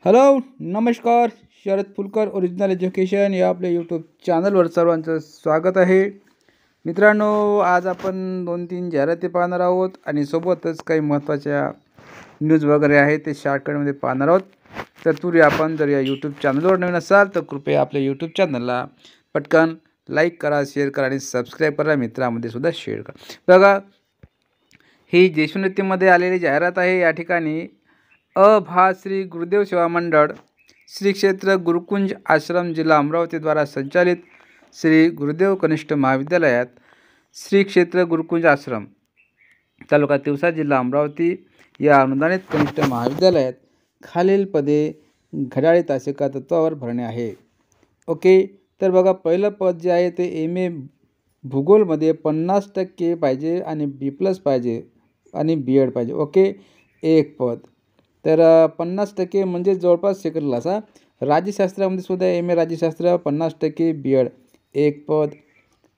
Hello, नमस्कार. Sharad Phulkar original education या आपल्या यूट्यूब चॅनलवर सर्वांचं स्वागत आहे. मित्रांनो, आज आपण 2-3 जाहिराती पाहणार आहोत आणि सोबतच काही महत्त्वाच्या न्यूज वगैरे आहे ते शॉर्टकटमध्ये पाहणार आहोत. तत्पूर्वी आपण जर या यूट्यूब चॅनलवर नवीन असाल तर कृपया आपल्या यूट्यूब चॅनलला पटकन लाईक करा, शेअर करा आणि सबस्क्राईब करा. मित्रांमध्ये सुद्धा शेअर करा. बघा, ही देशोन्नतीमध्ये आलेली जाहिरात आहे. या ठिकाणी भा श्री गुरुदेव सेवा मंडळ, श्री क्षेत्र गुरुकुंज आश्रम, जिल्हा अमरावती द्वारा संचालित श्री गुरुदेव कनिष्ठ महाविद्यालयात, श्री क्षेत्र गुरुकुंज आश्रम, तालुका तिवसा, जिल्हा अमरावती या अनुदानित कनिष्ठ महाविद्यालयात खालील पदे घड्याळी तासिका तत्वावर भरणे आहे. ओके, तर बघा, पहिलं पद जे आहे ते MA भूगोलमध्ये 50% पाहिजे आणि B+ पाहिजे आणि B.Ed पाहिजे. ओके, एक पद. तर 50% म्हणजे जवळपास सेकंड क्लास. राज्यशास्त्रामध्ये सुद्धा MA राज्यशास्त्र 50% B.Ed एक पद.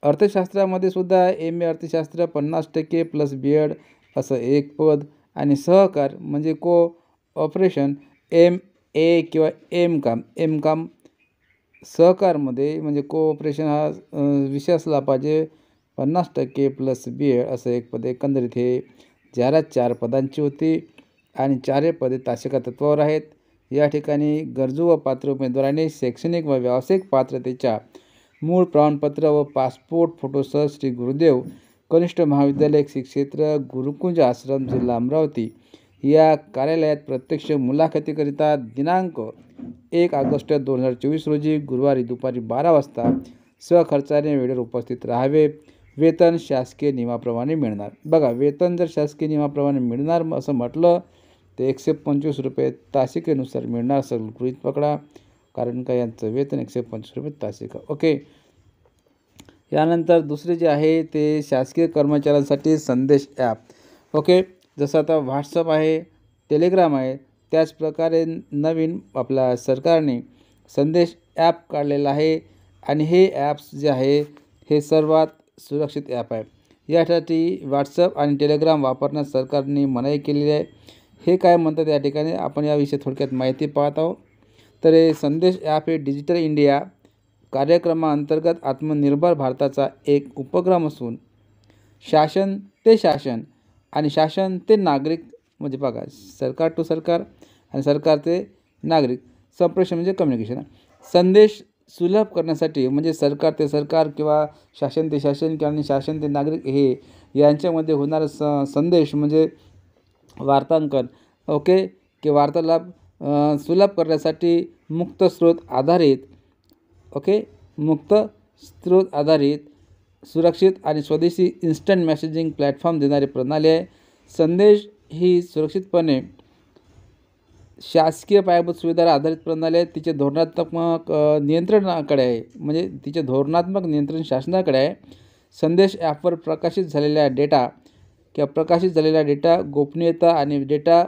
अर्थशास्त्रामध्ये सुद्धा MA अर्थशास्त्र 50% प्लस B.Ed असं एक पद. आणि सहकार म्हणजे ऑपरेशन MA किंवा M.Com सहकारमध्ये म्हणजे ऑपरेशन हा विषय असला पाहिजे 50% प्लस B.Ed असं एक पद. एकंदरीत हे जाहिरात 4 पदांची होती आणि 4 पदे तासिका तत्वावर आहेत. या ठिकाणी गरजू व पात्र उमेदवारांनी शैक्षणिक व व्यावसायिक पात्रतेच्या मूळ प्रमाणपत्र व पासपोर्ट फोटोसह श्री गुरुदेव कनिष्ठ महाविद्यालय, श्री क्षेत्र गुरुकुंज आश्रम, जिल्हा अमरावती या कार्यालयात प्रत्यक्ष मुलाखतीकरिता दिनांक 1 ऑगस्ट 2024 रोजी गुरुवारी दुपारी 12 वाजता स्वखर्चाने वेळेवर उपस्थित राहावे. वेतन शासकीय नियमाप्रमाणे मिळणार. बघा, वेतन जर शासकीय नियमाप्रमाणे मिळणार असं म्हटलं ते 125 रुपये तासिकेनुसार मिळणार असं गृहीत पकडा, कारण का यांचं वेतन 125 रुपये तासिका. ओके, यानंतर दुसरे जे आहे ते शासकीय कर्मचाऱ्यांसाठी संदेश ॲप. ओके, जसं आता व्हॉट्सअप आहे, टेलिग्राम आहे, त्याचप्रकारे नवीन आपला सरकारने संदेश ॲप काढलेला आहे आणि हे ॲप्स जे आहे हे सर्वात सुरक्षित ॲप आहे. यासाठी व्हॉट्सअप आणि टेलिग्राम वापरण्यास सरकारने मनाई केलेली आहे. हे काय म्हणतात या ठिकाणी आपण याविषयी थोडक्यात माहिती पाहत आहोत. तर हे संदेश ॲप हे डिजिटल इंडिया कार्यक्रमाअंतर्गत आत्मनिर्भर भारताचा एक उपक्रम असून शासन ते शासन आणि शासन ते नागरिक म्हणजे बघा, सरकार टू सरकार आणि सरकार ते नागरिक संप्रेषण म्हणजे कम्युनिकेशन. संदेश सुलभ करण्यासाठी म्हणजे सरकार ते सरकार किंवा शासन ते शासन किंवा शासन ते नागरिक हे यांच्यामध्ये होणारा संदेश म्हणजे वार्तांकन. ओके, की वार्तालाप सुलभ करण्यासाठी मुक्त स्रोत आधारित सुरक्षित आणि स्वदेशी इन्स्टंट मेसेजिंग प्लॅटफॉर्म देणारी प्रणाली आहे. संदेश ही सुरक्षितपणे शासकीय पायाभूत सुविधांवर आधारित प्रणाली आहे. तिचे धोरणात्मक नियंत्रणाकडे आहे, म्हणजे तिचे धोरणात्मक नियंत्रण शासनाकडे आहे. संदेश ॲपवर प्रकाशित झालेल्या डेटा गोपनीयता आणि डेटा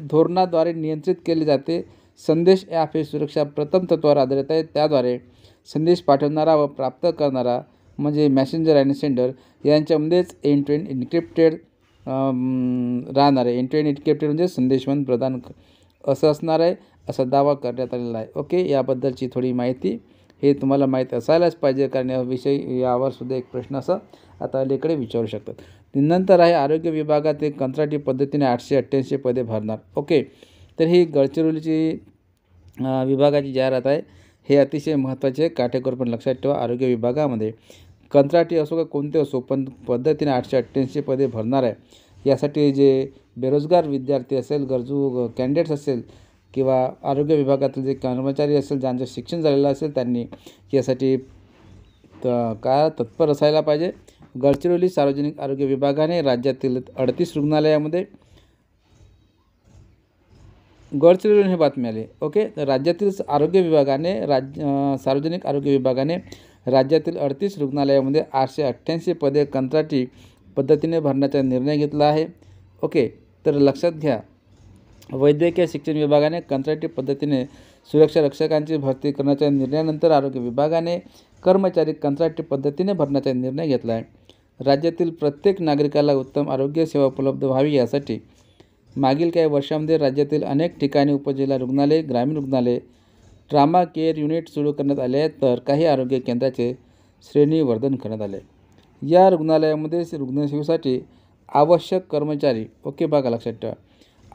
धोरणाद्वारे नियंत्रित केले जाते. संदेश ॲप हे सुरक्षा प्रथम तत्वावर आधारित आहे. त्याद्वारे संदेश पाठवणारा व प्राप्त करणारा म्हणजे मॅसेंजर आणि सेंडर यांच्यामध्येच एंड टू एंड इन्क्रिप्टेड राहणार आहे. एंड टू एंड इन्क्रिप्टेड म्हणजे संदेशवहन प्रदान असं असणार आहे, असा दावा करण्यात आलेला आहे. ओके, याबद्दलची थोडी माहिती हे तुम्हाला माहीत असायलाच पाहिजे, कारण यावर सुद्धा एक प्रश्न असं आता अलीकडे विचारू शकतात. नंतर आहे आरोग्य विभागात एक कंत्राटी पद्धतीने 888 पदे भरणार. ओके, तर ही गडचिरोलीची विभागाची जाहिरात आहे. हे अतिशय महत्त्वाचे काटेकोरपणे लक्षात ठेवा. आरोग्य विभागामध्ये कंत्राटी असो का कोणते असो, पण पद्धतीने 888 पदे भरणार आहे. यासाठी जे बेरोजगार विद्यार्थी असेल, गरजू कॅन्डिडेट्स असेल किंवा आरोग्य विभागातील जे कर्मचारी असेल ज्यांचं शिक्षण झालेलं असेल त्यांनी यासाठी काय तत्पर असायला पाहिजे. गडचिरोली सार्वजनिक आरोग्य विभागाने राज्यातील 38 रुग्णालयामध्ये गडचिरोली हे बातमी आली. ओके, राज्यातील सार्वजनिक आरोग्य विभागाने राज्यातील 38 रुग्णालयामध्ये 888 पदे कंत्राटी पद्धतीने भरण्याचा निर्णय घेतला आहे. ओके, तर लक्षात घ्या, वैद्यकीय शिक्षण विभागाने कंत्राटी पद्धतीने सुरक्षा रक्षकांची भरती करण्याच्या निर्णयानंतर आरोग्य विभागाने कर्मचारी कंत्राटी पद्धतीने भरण्याचा निर्णय घेतला आहे. राज्यातील प्रत्येक नागरिकाला उत्तम आरोग्य सेवा उपलब्ध व्हावी यासाठी मागील काही वर्षांमध्ये राज्यातील अनेक ठिकाणी उपजिल्हा रुग्णालय, ग्रामीण रुग्णालय, ट्रामा केअर युनिट सुरू करण्यात आले आहेत, तर काही आरोग्य केंद्राचे श्रेणीवर्धन करण्यात आले. या रुग्णालयामध्ये रुग्णसेवेसाठी आवश्यक कर्मचारी, ओके बघा लक्षात ठेवा,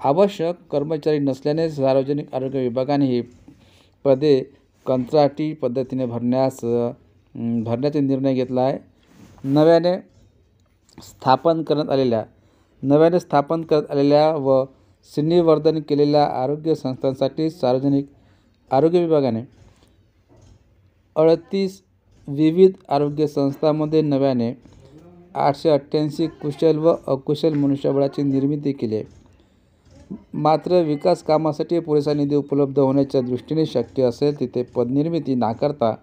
आवश्यक कर्मचारी नसल्याने सार्वजनिक आरोग्य विभागाने ही पदे कंत्राटी पद्धतीने भरण्याचा निर्णय घेतला आहे. नव्याने स्थापन करण्यात आलेल्या व श्रेणीवर्धन केलेल्या आरोग्य संस्थांसाठी सार्वजनिक आरोग्य विभागाने 38 विविध आरोग्य संस्थांमध्ये नव्याने 888 कुशल व अकुशल मनुष्यबळाची निर्मिती केली आहे. मात्र विकास कामासाठी पुरेसा निधी उपलब्ध होण्याच्या दृष्टीने शक्य असेल तिथे पदनिर्मिती नाकारता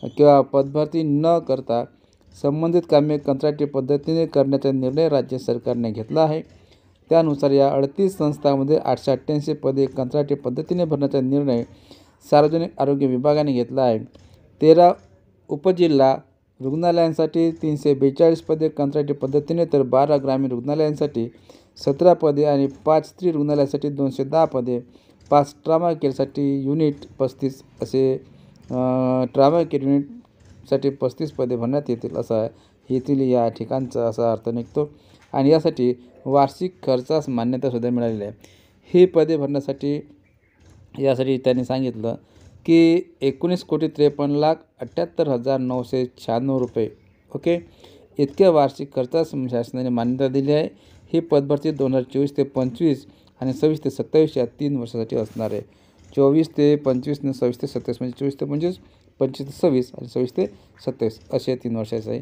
किंवा पदभरती न करता संबंधित कामे कंत्राटी पद्धतीने करण्याचा निर्णय राज्य सरकारने घेतला आहे. त्यानुसार या 38 संस्थांमध्ये 888 पदे कंत्राटी पद्धतीने भरण्याचा निर्णय सार्वजनिक आरोग्य विभागाने घेतला आहे. 13 उपजिल्हा रुग्णालयांसाठी 342 पदे कंत्राटी पद्धतीने, तर 12 ग्रामीण रुग्णालयांसाठी 17 पदे आणि 5 स्त्री रुग्णालयासाठी 210 पदे, 5 ट्रामा केअरसाठी युनिट 35 असे ट्रामा केअर युनिटसाठी 35 पदे भरण्यात येतील असा येथील या ठिकाणचा असा अर्थ निघतो. आणि यासाठी वार्षिक खर्चास मान्यतासुद्धा मिळालेली आहे. ही पदे भरण्यासाठी यासाठी त्यांनी सांगितलं की 19,53,78,996 रुपये, ओके, इतक्या वार्षिक खर्चास शासनाने मान्यता दिली आहे. ही पदभरती 2024 ते 25 आणि 26 ते 27 या 3 वर्षासाठी असणार आहे. 24 ते 25 आणि 26 ते 27 म्हणजे 24 ते 25, 25 ते 26 आणि 26 ते 27 असे 3 वर्षाचे आहे.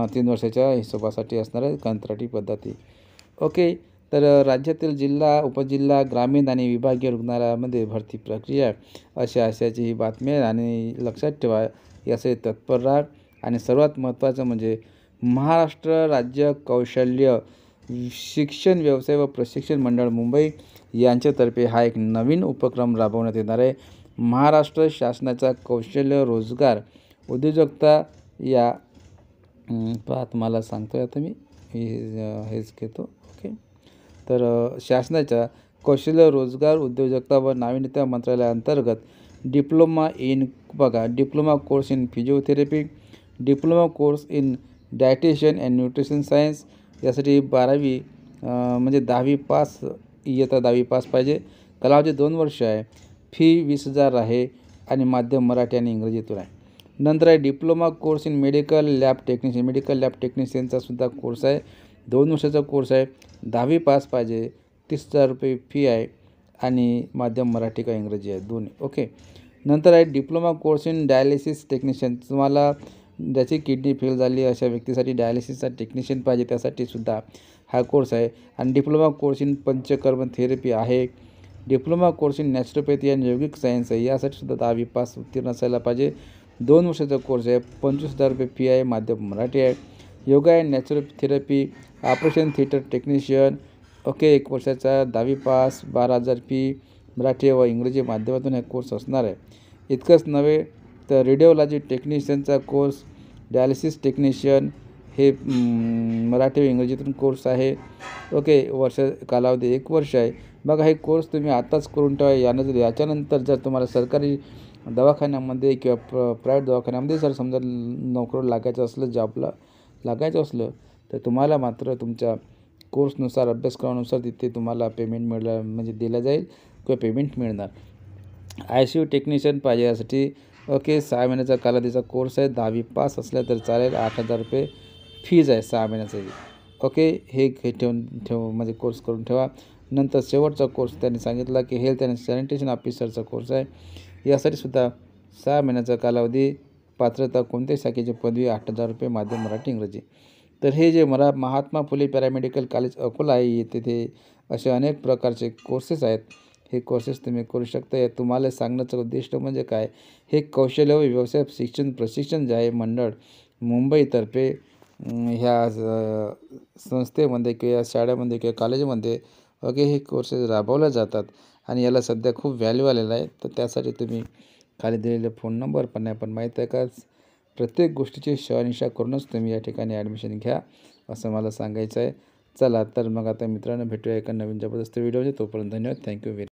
3 वर्षाच्या हिशोबासाठी असणार आहे कंत्राटी पद्धती, ओके. तर राज्यातील जिल्हा, उपजिल्हा, ग्रामीण आणि विभागीय रुग्णालयामध्ये भरती प्रक्रिया अशाची ही बातमी आहे. आणि लक्षात ठेवा, याचे तत्पर राहा. आणि सर्वात महत्त्वाचं म्हणजे महाराष्ट्र राज्य कौशल्य शिक्षण व्यवसाय व प्रशिक्षण मंडळ मुंबई यांच्यातर्फे हा एक नवीन उपक्रम राबवण्यात येणार आहे. महाराष्ट्र शासनाचा कौशल्य रोजगार उद्योजकता या तुम्हाला सांगतो आता मी हेच घेतो, ओके. तर शासनाच्या कौशल्य रोजगार उद्योजकता व नाविन्यता मंत्रालयाअंतर्गत diploma course in physiotherapy, diploma course in dietitian and nutrition science यासाठी 12वी म्हणजे 10वी पास, इयत्ता 10वी पास पाहिजे. कालावधी 2 वर्ष आहे. फी 20,000 आहे आणि माध्यम मराठी आणि इंग्रजीतून आहे. नंतर आहे diploma course in medical lab टेक्निशियनचा सुद्धा कोर्स आहे. 2 वर्षाचा कोर्स आहे. 10वी पास पाहिजे. 30,000 रुपये फी आहे आणि माध्यम मराठी का इंग्रजी आहे, दोन्ही, ओके. नंतर आहे diploma course in dialysis technician. तुम्हाला ज्याची किडनी फेल झाली अशा व्यक्तीसाठी डायलिसिसचा टेक्निशियन पाहिजे, त्यासाठी सुद्धा हा कोर्स आहे. आणि diploma course in Panchakarma therapy आहे. Diploma course in naturopathy and yogic science आहे. यासाठी सुद्धा 10वी पास उत्तीर्ण असायला पाहिजे. 2 वर्षाचा कोर्स आहे. 25,000 रुपये फी आहे. माध्यम मराठी आहे. Yoga and naturotherapy, operation theatre technician, okay, 1 वर्षाचा, 10वी पास, 12,000 फी, मराठी व इंग्रजी माध्यमातून हे कोर्स असणार आहे. इतकंच नव्हे तर रेडिओलॉजी टेक्निशियनचा कोर्स, डायलिसिस टेक्निशियन हे मराठी व इंग्रजीतून कोर्स आहे, ओके. कालावधी 1 वर्ष आहे. बघा, हे कोर्स तुम्ही आत्ताच करून ठेवा. याच्यानंतर जर तुम्हाला सरकारी दवाखान्यामध्ये किंवा प्रायव्हेट दवाखान्यामध्ये जर समजा नोकरी लागायचं असलं, जॉबला लागायचं असलं, तर तुम्हाला मात्र तुमच्या कोर्सनुसार, अभ्यासक्रमानुसार तिथे तुम्हाला पेमेंट म्हणजे दिलं जाईल किंवा पेमेंट मिळणार. ICU टेक्निशियन पाहिजे यासाठी, ओके, 6 महिन्याचा कालावधीचा कोर्स आहे. 10वी पास असल्या तर चालेल. 8,000 रुपये फीज आहे 6 महिन्याची, ओके. हे म्हणजे कोर्स करून ठेवा. नंतर शेवटचा कोर्स त्यांनी सांगितला की हेल्थ अँड सॅनिटेशन ऑफिसरचा कोर्स आहे. यासाठी सुद्धा 6 महिन्याचा कालावधी, पात्रता कोणत्याही शाखेची पदवी, 8,000 रुपये, माध्यम मराठी इंग्रजी. तर हे जे महात्मा फुले पॅरामेडिकल कॉलेज अकोला आहे, तिथे असे अनेक प्रकारचे कोर्सेस आहेत. हे कोर्सेस तुम्ही करू शकता. हे तुम्हाला सांगण्याचं उद्दिष्ट म्हणजे काय, हे कौशल्य व व्यवसाय प्रशिक्षण जे आहे मंडळ मुंबईतर्फे ह्या संस्थेमध्ये किंवा शाळेमध्ये किंवा कॉलेजमध्ये, ओके, हे कोर्सेस राबवले जातात आणि याला सध्या खूप व्हॅल्यू आलेला आहे. तर त्यासाठी तुम्ही खाली दिलेले फोन नंबर पण माहीत आहे का, प्रत्येक गोष्टीची शहानिशा करूनच तुम्ही या ठिकाणी ॲडमिशन घ्या असं मला सांगायचं आहे. चला तर मग आता मित्रांनो भेटूया एका नवीन जबरदस्त व्हिडिओमध्ये. तोपर्यंत धन्यवाद. Thank you very